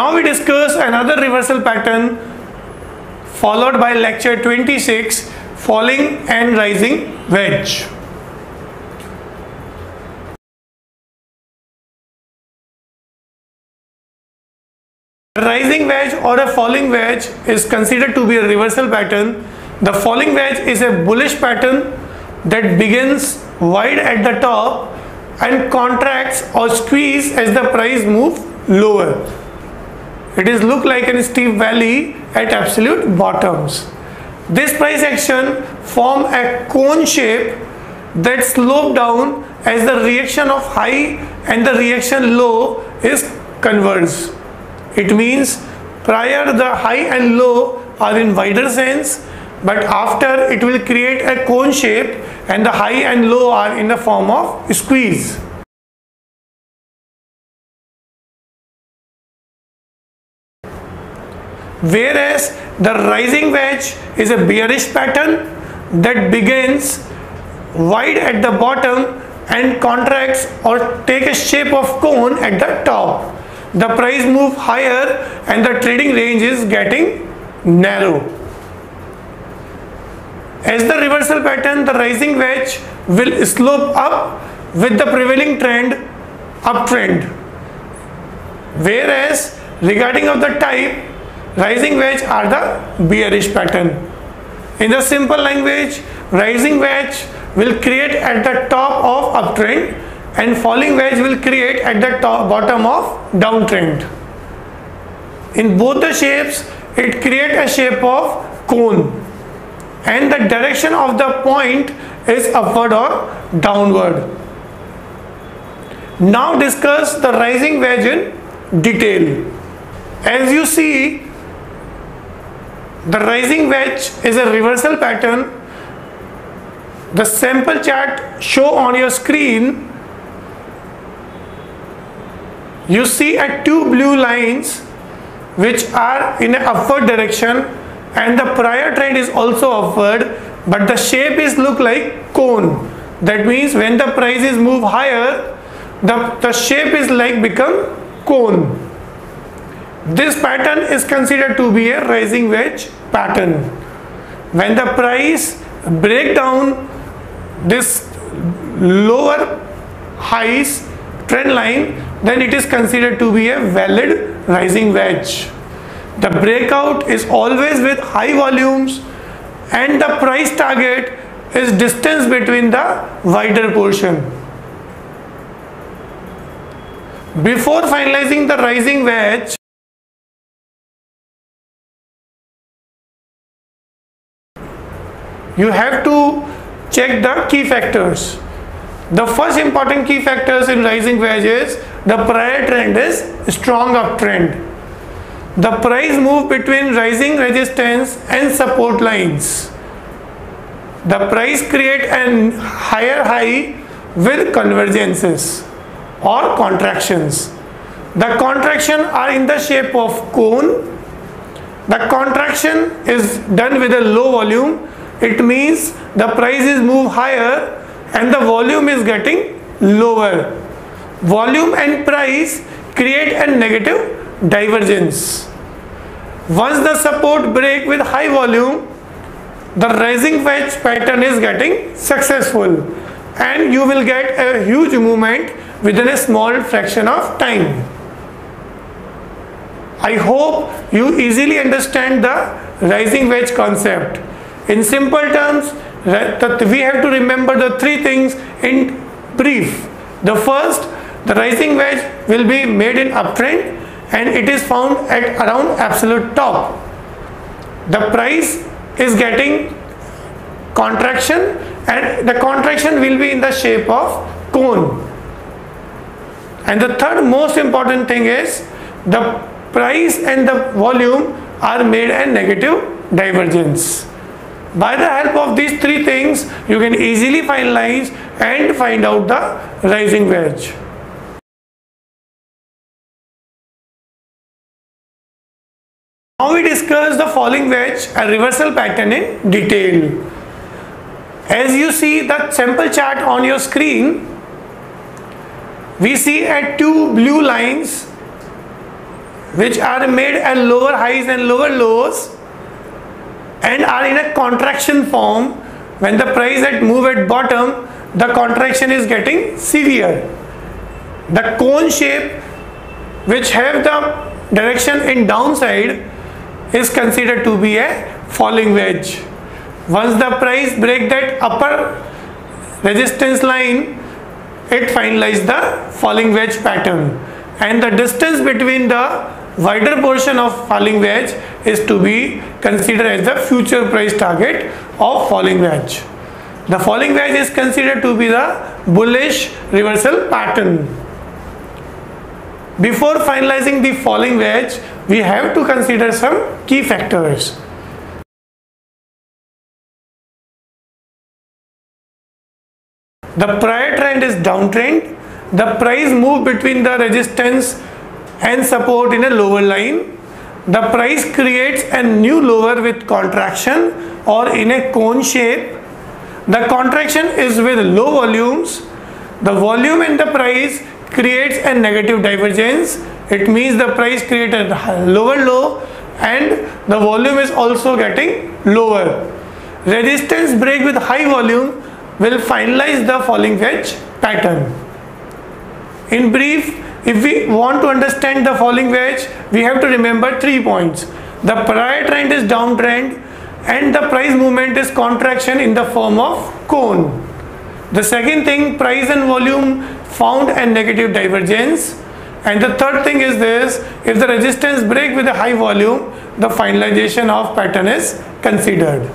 Now we discuss another reversal pattern followed by lecture 26, falling and rising wedge. A rising wedge or a falling wedge is considered to be a reversal pattern. The falling wedge is a bullish pattern that begins wide at the top and contracts or squeeze as the price moves lower. It is look like a steep valley at absolute bottoms. This price action form a cone shape that slope down as the reaction of high and the reaction low is converged. It means prior the high and low are in wider sense, but after it will create a cone shape and the high and low are in the form of squeeze. Whereas the rising wedge is a bearish pattern that begins wide at the bottom and contracts or take a shape of cone at the top. The price move higher and the trading range is getting narrow. As the reversal pattern, the rising wedge will slope up with the prevailing trend uptrend. Whereas regarding of the type, rising wedge are the bearish pattern. In the simple language, rising wedge will create at the top of uptrend and falling wedge will create at the bottom of downtrend. In both the shapes, it creates a shape of cone and the direction of the point is upward or downward. Now discuss the rising wedge in detail. As you see, the rising wedge is a reversal pattern. The sample chart show on your screen. You see two blue lines which are in an upward direction and the prior trend is also upward, but the shape is look like cone. That means when the prices move higher, the shape is like become cone. This pattern is considered to be a rising wedge pattern. When the price break down this lower highs trend line, then it is considered to be a valid rising wedge. The breakout is always with high volumes and the price target is distance between the wider portion. Before finalizing the rising wedge, you have to check the key factors. The first important key factors in rising wedge is the prior trend is strong uptrend. The price move between rising resistance and support lines. The price create an higher high with convergences or contractions. The contraction are in the shape of cone. The contraction is done with a low volume. It means the price is move higher and the volume is getting lower. Volume and price create a negative divergence. Once the support break with high volume, the rising wedge pattern is getting successful and you will get a huge movement within a small fraction of time. I hope you easily understand the rising wedge concept. In simple terms, we have to remember the three things in brief. The first, the rising wedge will be made in uptrend and it is found at around absolute top. The price is getting contraction and the contraction will be in the shape of cone. And the third most important thing is the price and the volume are made a negative divergence. By the help of these three things, you can easily finalize and find out the rising wedge. Now we discuss the falling wedge, a reversal pattern in detail. As you see the sample chart on your screen, we see two blue lines which are made at lower highs and lower lows and are in a contraction form. When the price move at bottom, the contraction is getting severe. The cone shape which have the direction in downside is considered to be a falling wedge. Once the price break that upper resistance line, it finalizes the falling wedge pattern, and the distance between the wider portion of falling wedge is to be considered as the future price target of falling wedge. The falling wedge is considered to be the bullish reversal pattern. Before finalizing the falling wedge, we have to consider some key factors. The prior trend is downtrend. The price moved between the resistance and support in a lower line. The price creates a new lower with contraction or in a cone shape. The contraction is with low volumes. The volume in the price creates a negative divergence. It means the price creates a lower low and the volume is also getting lower. Resistance break with high volume will finalize the falling wedge pattern. In brief, if we want to understand the falling wedge, we have to remember 3 points. The prior trend is downtrend and the price movement is contraction in the form of cone. The second thing, price and volume found a negative divergence. And the third thing is this, if the resistance break with a high volume, the finalization of pattern is considered.